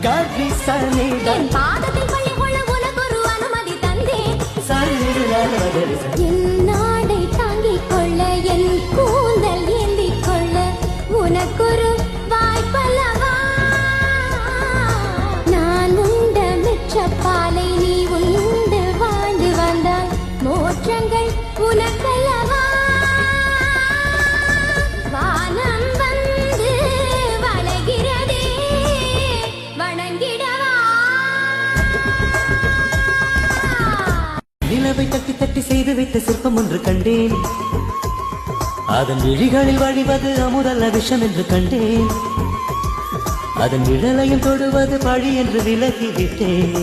என் பாதத்தில் பள்ளி கொள்ள உனக்கொரு அனுமதி தந்தேன். என் நாடை தாங்கிக் கொள்ள என் கூந்தல் ஏந்திக் கொள்ள உனக்கொரு வாய்ப்பல்லவா. நான் உண்ட மிச்சப்பாலை நீ உண்டு வாழ்ந்து வந்தால் மோற்றங்கள் உனக்கல்லவா. வானம் வந்து வளைகிறதே வணங்கிடவா. நிலவை தட்டி தட்டி செய்து வைத்த சிற்பம் ஒன்று கண்டேன். அதன் விழிகளில் வழிவது அமுதல்ல விஷம் என்று கண்டேன். அதன் நிழலையும் தொடுவது பழி என்று விலகிவிட்டேன்.